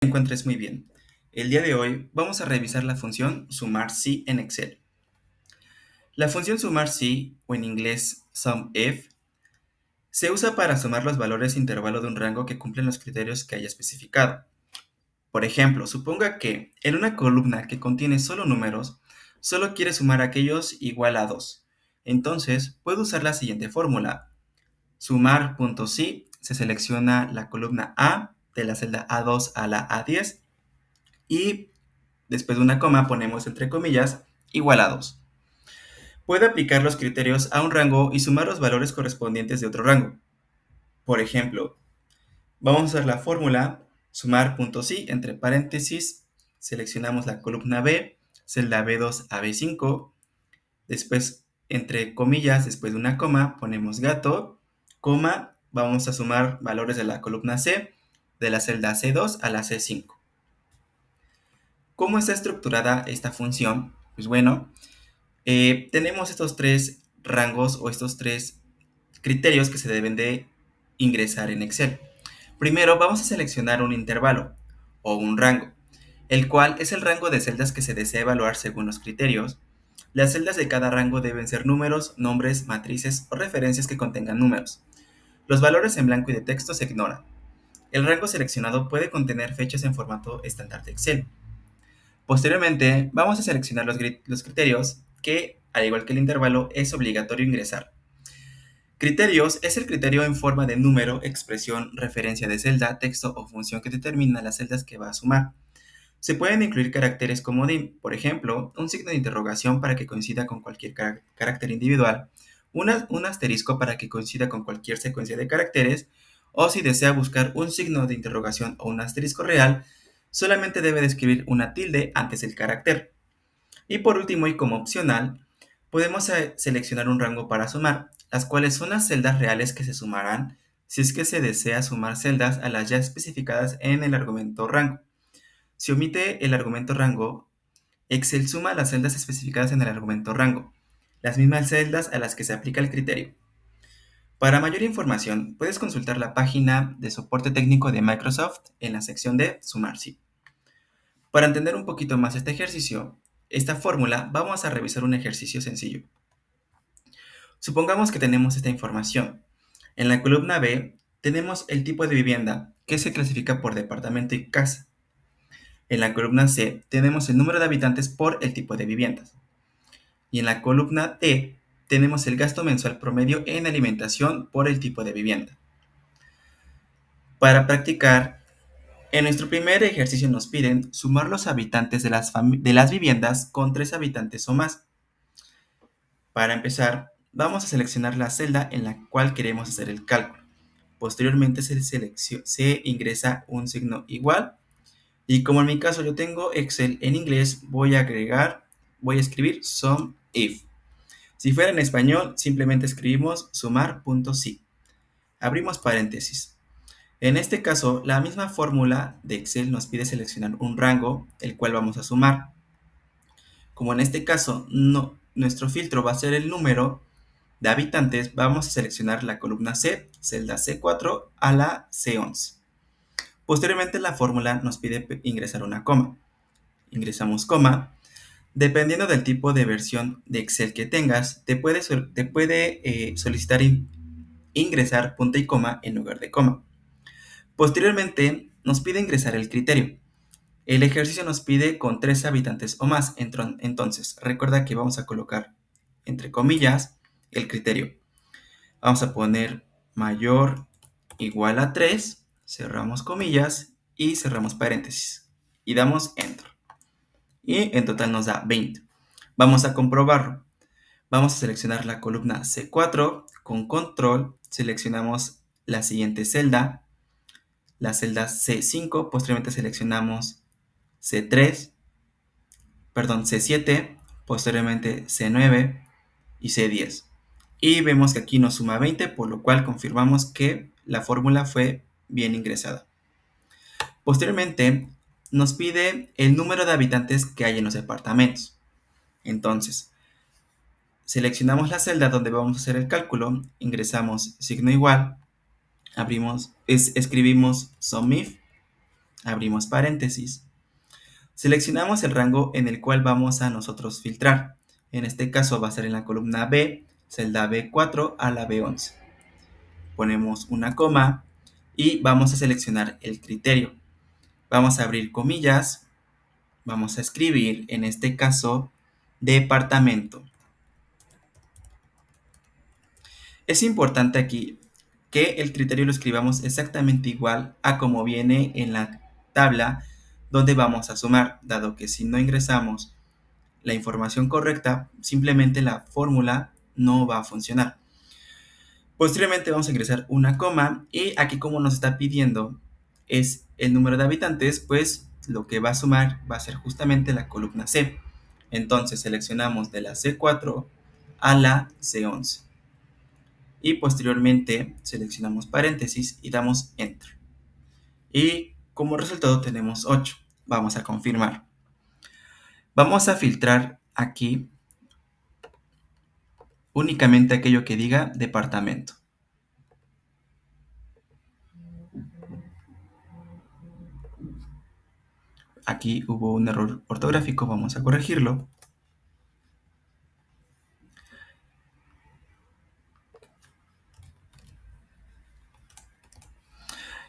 Te encuentres muy bien. El día de hoy vamos a revisar la función sumar si en Excel. La función sumar si, o en inglés SUMIF, se usa para sumar los valores de intervalo de un rango que cumplen los criterios que haya especificado. Por ejemplo, suponga que en una columna que contiene solo números, solo quiere sumar aquellos igual a 2. Entonces, puedo usar la siguiente fórmula. Sumar.si, se selecciona la columna A de la celda A2 a la A10 y después de una coma ponemos entre comillas igual a 2. Puede aplicar los criterios a un rango y sumar los valores correspondientes de otro rango. Por ejemplo, vamos a usar la fórmula sumar.si entre paréntesis, seleccionamos la columna B, celda B2 a B5, después entre comillas, después de una coma, ponemos gato, coma, vamos a sumar valores de la columna C, de la celda C2 a la C5. ¿Cómo está estructurada esta función? Pues bueno, tenemos estos tres rangos o estos tres criterios que se deben de ingresar en Excel. Primero vamos a seleccionar un intervalo o un rango, el cual es el rango de celdas que se desea evaluar según los criterios. Las celdas de cada rango deben ser números, nombres, matrices o referencias que contengan números. Los valores en blanco y de texto se ignoran. El rango seleccionado puede contener fechas en formato estándar de Excel. Posteriormente, vamos a seleccionar los criterios que, al igual que el intervalo, es obligatorio ingresar. Criterios es el criterio en forma de número, expresión, referencia de celda, texto o función que determina las celdas que va a sumar. Se pueden incluir caracteres comodín, por ejemplo, un signo de interrogación para que coincida con cualquier carácter individual, un asterisco para que coincida con cualquier secuencia de caracteres, o si desea buscar un signo de interrogación o un asterisco real, solamente debe escribir una tilde antes del carácter. Y por último, y como opcional, podemos seleccionar un rango para sumar, las cuales son las celdas reales que se sumarán si es que se desea sumar celdas a las ya especificadas en el argumento rango. Si omite el argumento rango, Excel suma las celdas especificadas en el argumento rango, las mismas celdas a las que se aplica el criterio. Para mayor información, puedes consultar la página de soporte técnico de Microsoft en la sección de Sumar Si. Para entender un poquito más este ejercicio, esta fórmula, vamos a revisar un ejercicio sencillo. Supongamos que tenemos esta información. En la columna B tenemos el tipo de vivienda, que se clasifica por departamento y casa. En la columna C tenemos el número de habitantes por el tipo de viviendas. Y en la columna D tenemos el gasto mensual promedio en alimentación por el tipo de vivienda. Para practicar, en nuestro primer ejercicio nos piden sumar los habitantes de las viviendas con 3 habitantes o más. Para empezar, vamos a seleccionar la celda en la cual queremos hacer el cálculo. Posteriormente se ingresa un signo igual y como en mi caso yo tengo Excel en inglés, voy a escribir SUMIF. Si fuera en español, simplemente escribimos sumar.si. Abrimos paréntesis. En este caso, la misma fórmula de Excel nos pide seleccionar un rango, el cual vamos a sumar. Como en este caso, nuestro filtro va a ser el número de habitantes, vamos a seleccionar la columna C, celda C4 a la C11. Posteriormente, la fórmula nos pide ingresar una coma. Ingresamos coma. Dependiendo del tipo de versión de Excel que tengas, te puede solicitar ingresar punto y coma en lugar de coma. Posteriormente, nos pide ingresar el criterio. El ejercicio nos pide con 3 habitantes o más. Entonces, recuerda que vamos a colocar entre comillas el criterio. Vamos a poner mayor igual a 3, cerramos comillas y cerramos paréntesis. Y damos enter. Y en total nos da 20. Vamos a comprobarlo. Vamos a seleccionar la columna C4 con control. Seleccionamos la siguiente celda, la celda C5. Posteriormente seleccionamos C7, posteriormente C9 y C10. Y vemos que aquí nos suma 20, por lo cual confirmamos que la fórmula fue bien ingresada. Posteriormente, nos pide el número de habitantes que hay en los departamentos. Entonces, seleccionamos la celda donde vamos a hacer el cálculo, ingresamos signo igual, escribimos SUMIF abrimos paréntesis, seleccionamos el rango en el cual vamos a nosotros filtrar. En este caso va a ser en la columna B, celda B4 a la B11. Ponemos una coma y vamos a seleccionar el criterio. Vamos a abrir comillas, vamos a escribir, en este caso, departamento. Es importante aquí que el criterio lo escribamos exactamente igual a como viene en la tabla donde vamos a sumar, dado que si no ingresamos la información correcta, simplemente la fórmula no va a funcionar. Posteriormente vamos a ingresar una coma y aquí como nos está pidiendo es el número de habitantes, pues lo que va a sumar va a ser justamente la columna C. Entonces seleccionamos de la C4 a la C11. Y posteriormente seleccionamos paréntesis y damos Enter. Y como resultado tenemos 8. Vamos a confirmar. Vamos a filtrar aquí únicamente aquello que diga departamento. Aquí hubo un error ortográfico, vamos a corregirlo.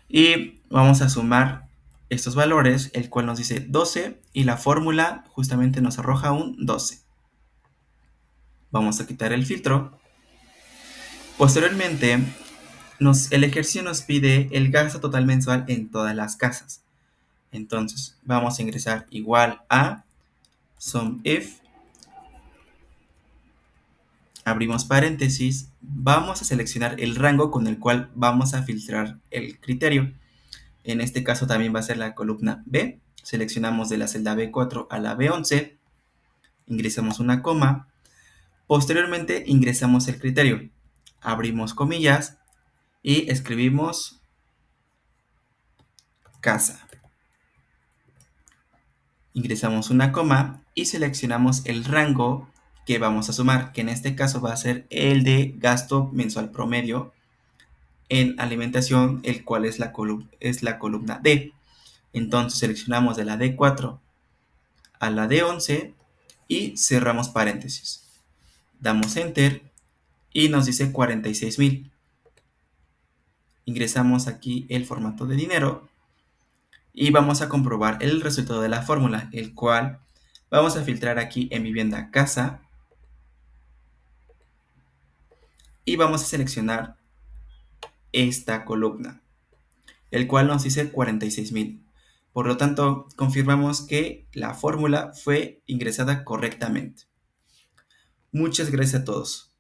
Y vamos a sumar estos valores, el cual nos dice 12 y la fórmula justamente nos arroja un 12. Vamos a quitar el filtro. Posteriormente, el ejercicio nos pide el gasto total mensual en todas las casas. Entonces, vamos a ingresar igual a SUMIF, abrimos paréntesis, vamos a seleccionar el rango con el cual vamos a filtrar el criterio. En este caso también va a ser la columna B. Seleccionamos de la celda B4 a la B11, ingresamos una coma, posteriormente ingresamos el criterio, abrimos comillas y escribimos casa. Ingresamos una coma y seleccionamos el rango que vamos a sumar, que en este caso va a ser el de gasto mensual promedio en alimentación, el cual es la columna D. Entonces seleccionamos de la D4 a la D11 y cerramos paréntesis. Damos Enter y nos dice 46,000. Ingresamos aquí el formato de dinero y vamos a comprobar el resultado de la fórmula, el cual vamos a filtrar aquí en vivienda casa y vamos a seleccionar esta columna, el cual nos dice 46,000. Por lo tanto, confirmamos que la fórmula fue ingresada correctamente. Muchas gracias a todos.